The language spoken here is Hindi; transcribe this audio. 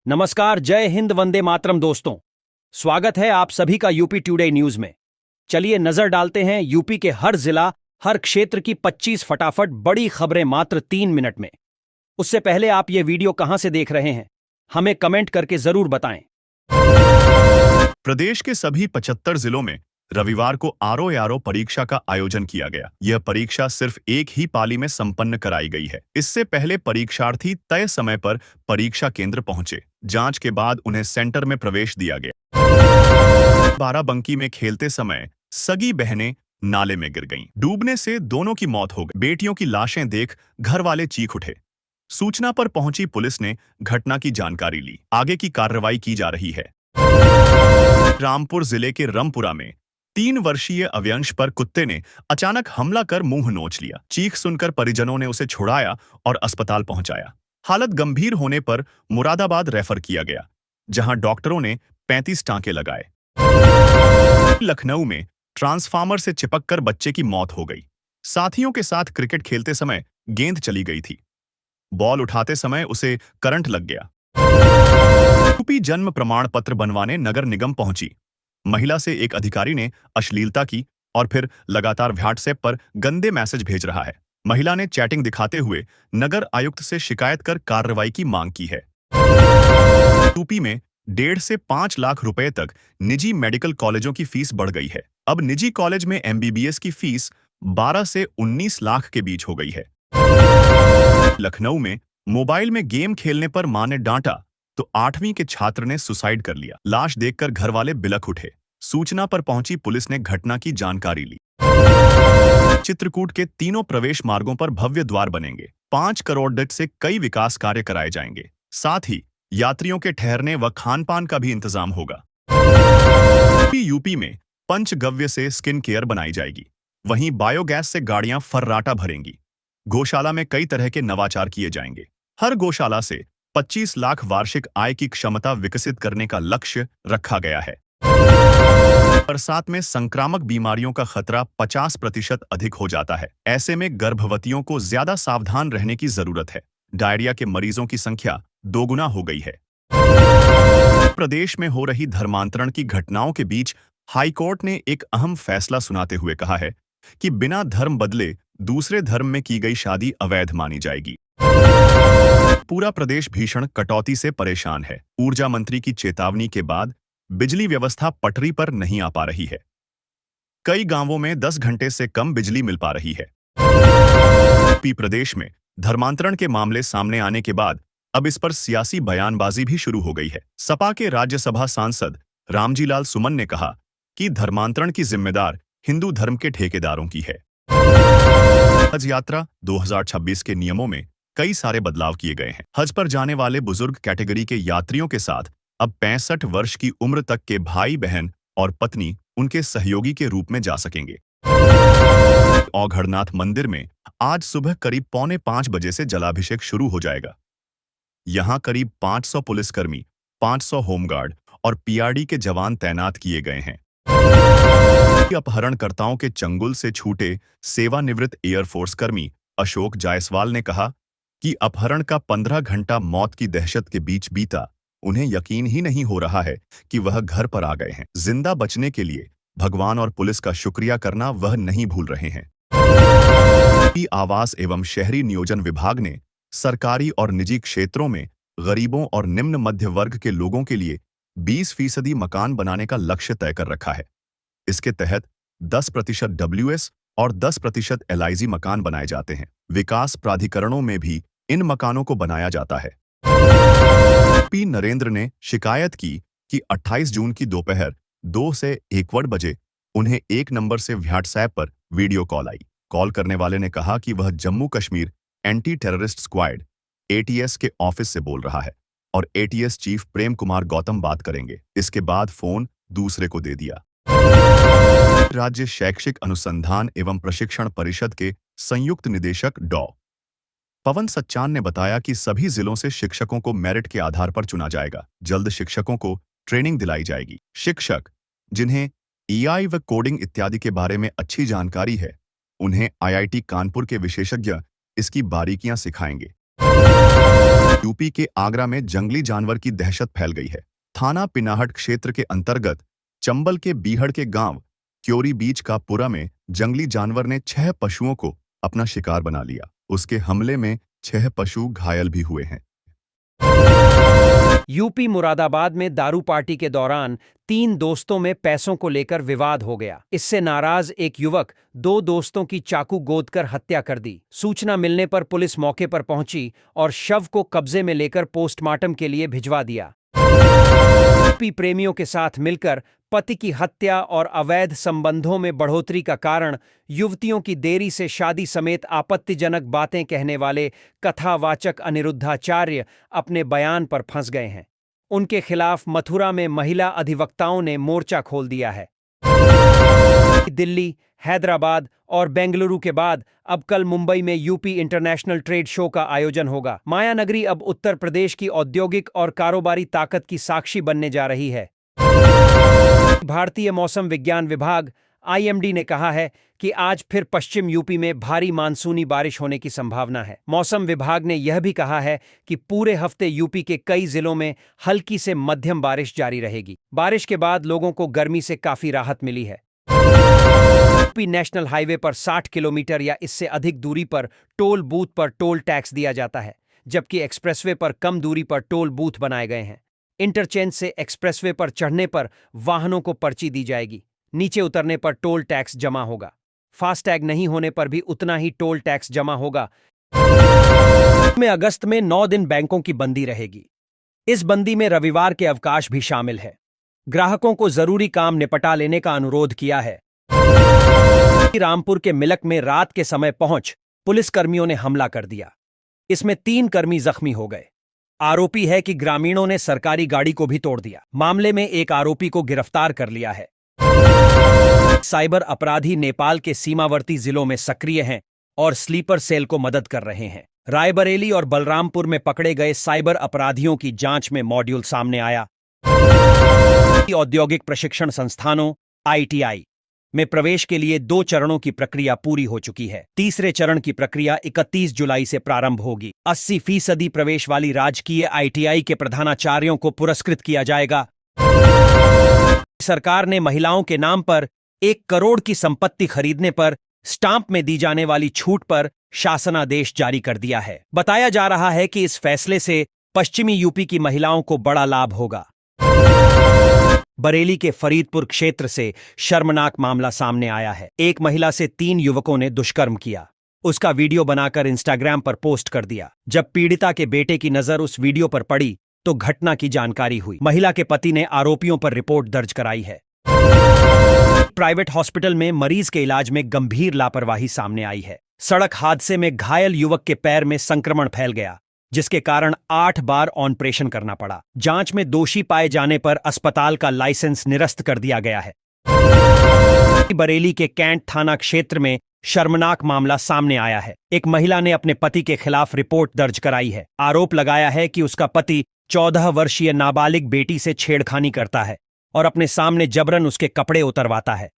नमस्कार, जय हिंद, वंदे मातरम दोस्तों। स्वागत है आप सभी का यूपी टुडे न्यूज में। चलिए नजर डालते हैं यूपी के हर जिला, हर क्षेत्र की 25 फटाफट बड़ी खबरें मात्र 3 मिनट में। उससे पहले आप ये वीडियो कहां से देख रहे हैं, हमें कमेंट करके जरूर बताएं। प्रदेश के सभी 75 जिलों में रविवार को आरओ परीक्षा का आयोजन किया गया। यह परीक्षा सिर्फ एक ही पाली में संपन्न कराई गई है। इससे पहले परीक्षार्थी तय समय पर परीक्षा केंद्र पहुंचे। जांच के बाद उन्हें सेंटर में प्रवेश दिया गया। बाराबंकी में खेलते समय सगी बहनें नाले में गिर गईं। डूबने से दोनों की मौत हो गई। बेटियों की लाशें देख घर वाले चीख उठे। सूचना पर पहुंची पुलिस ने घटना की जानकारी ली। आगे की कार्रवाई की जा रही है। रामपुर जिले के रमपुरा में 3 वर्षीय अव्यंश पर कुत्ते ने अचानक हमला कर मुंह नोच लिया। चीख सुनकर परिजनों ने उसे छुड़ाया और अस्पताल पहुंचाया। हालत गंभीर होने पर मुरादाबाद रेफर किया गया, जहां डॉक्टरों ने 35 टांके लगाए। लखनऊ में ट्रांसफार्मर से चिपककर बच्चे की मौत हो गई। साथियों के साथ क्रिकेट खेलते समय गेंद चली गई थी। बॉल उठाते समय उसे करंट लग गया। यूपी जन्म प्रमाण पत्र बनवाने नगर निगम पहुंची महिला से एक अधिकारी ने अश्लीलता की और फिर लगातार व्हाट्सएप पर गंदे मैसेज भेज रहा है। महिला ने चैटिंग दिखाते हुए नगर आयुक्त से शिकायत कर कार्रवाई की मांग की है। यूपी में 1.5 से 5 लाख रुपए तक निजी मेडिकल कॉलेजों की फीस बढ़ गई है। अब निजी कॉलेज में एमबीबीएस की फीस 12 से 19 लाख के बीच हो गई है। लखनऊ में मोबाइल में गेम खेलने पर मां ने डांटा तो 8वीं के छात्र ने सुसाइड कर लिया। लाश देखकर घर वाले बिलख उठे। सूचना पर पहुंची पुलिस ने घटना की जानकारी ली। चित्रकूट के तीनों प्रवेश मार्गों पर भव्य द्वार बनेंगे। 5 करोड़ डॉलर से कई विकास कार्य कराए जाएंगे। साथ ही यात्रियों के ठहरने व खान पान का भी इंतजाम होगा। यूपी में पंचगव्य से स्किन केयर बनाई जाएगी। वहीं बायोगैस से गाड़ियां फर्राटा भरेंगी। गौशाला में कई तरह के नवाचार किए जाएंगे। हर गौशाला से 25 लाख वार्षिक आय की क्षमता विकसित करने का लक्ष्य रखा गया है। बरसात में संक्रामक बीमारियों का खतरा 50% अधिक हो जाता है। ऐसे में गर्भवतियों को ज्यादा सावधान रहने की जरूरत है। डायरिया के मरीजों की संख्या 2 गुना हो गई है। प्रदेश में हो रही धर्मांतरण की घटनाओं के बीच हाईकोर्ट ने एक अहम फैसला सुनाते हुए कहा है कि बिना धर्म बदले दूसरे धर्म में की गई शादी अवैध मानी जाएगी। पूरा प्रदेश भीषण कटौती से परेशान है। ऊर्जा मंत्री की चेतावनी के बाद बिजली व्यवस्था पटरी पर नहीं आ पा रही है। कई गांवों में 10 घंटे से कम बिजली मिल पा रही है। प्रदेश में धर्मांतरण के मामले सामने आने के बाद अब इस पर सियासी बयानबाजी भी शुरू हो गई है। सपा के राज्यसभा सांसद रामजीलाल सुमन ने कहा कि धर्मांतरण की जिम्मेदार हिंदू धर्म के ठेकेदारों की है। हज यात्रा 2026 के नियमों में कई सारे बदलाव किए गए हैं। हज पर जाने वाले बुजुर्ग कैटेगरी के यात्रियों के साथ अब 65 वर्ष की उम्र तक के भाई बहन और पत्नी उनके सहयोगी के रूप में जा सकेंगे। औघड़नाथ मंदिर में आज सुबह करीब 4:45 बजे से जलाभिषेक शुरू हो जाएगा। यहां करीब 500 पुलिसकर्मी, 500 होमगार्ड और पीआरडी के जवान तैनात किए गए हैं। अपहरणकर्ताओं के चंगुल से छूटे सेवानिवृत्त एयरफोर्स कर्मी अशोक जायसवाल ने कहा कि अपहरण का 15 घंटा मौत की दहशत के बीच बीता। उन्हें यकीन ही नहीं हो रहा है कि वह घर पर आ गए हैं। जिंदा बचने के लिए भगवान और पुलिस का शुक्रिया करना वह नहीं भूल रहे हैं। आवास एवं शहरी नियोजन विभाग ने सरकारी और निजी क्षेत्रों में गरीबों और निम्न मध्य वर्ग के लोगों के लिए 20% मकान बनाने का लक्ष्य तय कर रखा है। इसके तहत 10% डब्ल्यूएस और 10% एलआईजी मकान बनाए जाते हैं। विकास प्राधिकरणों में भी इन मकानों को बनाया जाता है। पी नरेंद्र ने शिकायत की कि 28 जून की दोपहर 2 से 1 बजे उन्हें एक नंबर से व्हाट्सएप पर वीडियो कॉल आई। कॉल करने वाले ने कहा कि वह Jammu Kashmir anti terrorist squad ATS के ऑफिस से बोल रहा है और एटीएस चीफ प्रेम कुमार गौतम बात करेंगे। इसके बाद फोन दूसरे को दे दिया। राज्य शैक्षिक अनुसंधान एवं प्रशिक्षण परिषद के संयुक्त निदेशक डॉ. पवन सच्चान ने बताया कि सभी जिलों से शिक्षकों को मेरिट के आधार पर चुना जाएगा। जल्द शिक्षकों को ट्रेनिंग दिलाई जाएगी। शिक्षक जिन्हें एआई व कोडिंग इत्यादि के बारे में अच्छी जानकारी है, उन्हें आईआईटी कानपुर के विशेषज्ञ इसकी बारीकियां सिखाएंगे। यूपी के आगरा में जंगली जानवर की दहशत फैल गई है। थाना पिनाहट क्षेत्र के अंतर्गत चंबल के बीहड़ के गांव क्योरी बीच का पुरा में जंगली जानवर ने 6 पशुओं को अपना शिकार बना लिया। उसके हमले में 6 पशु घायल भी हुए हैं। यूपी मुरादाबाद में दारू पार्टी के दौरान 3 दोस्तों में पैसों को लेकर विवाद हो गया। इससे नाराज एक युवक 2 दोस्तों की चाकू गोदकर हत्या कर दी। सूचना मिलने पर पुलिस मौके पर पहुंची और शव को कब्जे में लेकर पोस्टमार्टम के लिए भिजवा दिया। यूपी प्रेमियों के साथ मिलकर पति की हत्या और अवैध संबंधों में बढ़ोतरी का कारण युवतियों की देरी से शादी समेत आपत्तिजनक बातें कहने वाले कथावाचक अनिरुद्धाचार्य अपने बयान पर फंस गए हैं। उनके खिलाफ मथुरा में महिला अधिवक्ताओं ने मोर्चा खोल दिया है। दिल्ली, हैदराबाद और बेंगलुरु के बाद अब कल मुंबई में यूपी इंटरनेशनल ट्रेड शो का आयोजन होगा। मायानगरी अब उत्तर प्रदेश की औद्योगिक और कारोबारी ताकत की साक्षी बनने जा रही है। भारतीय मौसम विज्ञान विभाग IMD ने कहा है कि आज फिर पश्चिम यूपी में भारी मानसूनी बारिश होने की संभावना है। मौसम विभाग ने यह भी कहा है कि पूरे हफ्ते यूपी के कई जिलों में हल्की से मध्यम बारिश जारी रहेगी। बारिश के बाद लोगों को गर्मी से काफी राहत मिली है। यूपी नेशनल हाईवे पर 60 किलोमीटर या इससे अधिक दूरी पर टोल बूथ पर टोल टैक्स दिया जाता है, जबकि एक्सप्रेसवे पर कम दूरी पर टोल बूथ बनाए गए हैं। इंटरचेंज से एक्सप्रेसवे पर चढ़ने पर वाहनों को पर्ची दी जाएगी। नीचे उतरने पर टोल टैक्स जमा होगा। फास्टैग नहीं होने पर भी उतना ही टोल टैक्स जमा होगा। अगस्त में 9 दिन बैंकों की बंदी रहेगी। इस बंदी में रविवार के अवकाश भी शामिल है। ग्राहकों को जरूरी काम निपटा लेने का अनुरोध किया है। रामपुर के मिलक में रात के समय पहुंच पुलिसकर्मियों ने हमला कर दिया। इसमें 3 कर्मी जख्मी हो गए। आरोपी है कि ग्रामीणों ने सरकारी गाड़ी को भी तोड़ दिया। मामले में एक आरोपी को गिरफ्तार कर लिया है। साइबर अपराधी नेपाल के सीमावर्ती जिलों में सक्रिय हैं और स्लीपर सेल को मदद कर रहे हैं। रायबरेली और बलरामपुर में पकड़े गए साइबर अपराधियों की जांच में मॉड्यूल सामने आया। औद्योगिक प्रशिक्षण संस्थानों ITI में प्रवेश के लिए 2 चरणों की प्रक्रिया पूरी हो चुकी है। तीसरे चरण की प्रक्रिया 31 जुलाई से प्रारंभ होगी। 80% प्रवेश वाली राजकीय ITI के प्रधानाचार्यों को पुरस्कृत किया जाएगा। सरकार ने महिलाओं के नाम पर 1 करोड़ की संपत्ति खरीदने पर स्टाम्प में दी जाने वाली छूट पर शासनादेश जारी कर दिया है। बताया जा रहा है कि इस फैसले से पश्चिमी यूपी की महिलाओं को बड़ा लाभ होगा। बरेली के फरीदपुर क्षेत्र से शर्मनाक मामला सामने आया है। एक महिला से 3 युवकों ने दुष्कर्म किया। उसका वीडियो बनाकर इंस्टाग्राम पर पोस्ट कर दिया। जब पीड़िता के बेटे की नजर उस वीडियो पर पड़ी तो घटना की जानकारी हुई। महिला के पति ने आरोपियों पर रिपोर्ट दर्ज कराई है। प्राइवेट हॉस्पिटल में मरीज के इलाज में गंभीर लापरवाही सामने आई है। सड़क हादसे में घायल युवक के पैर में संक्रमण फैल गया, जिसके कारण 8 बार ऑपरेशन करना पड़ा। जांच में दोषी पाए जाने पर अस्पताल का लाइसेंस निरस्त कर दिया गया है। बरेली के कैंट थाना क्षेत्र में शर्मनाक मामला सामने आया है। एक महिला ने अपने पति के खिलाफ रिपोर्ट दर्ज कराई है। आरोप लगाया है कि उसका पति 14 वर्षीय नाबालिग बेटी से छेड़खानी करता है और अपने सामने जबरन उसके कपड़े उतरवाता है।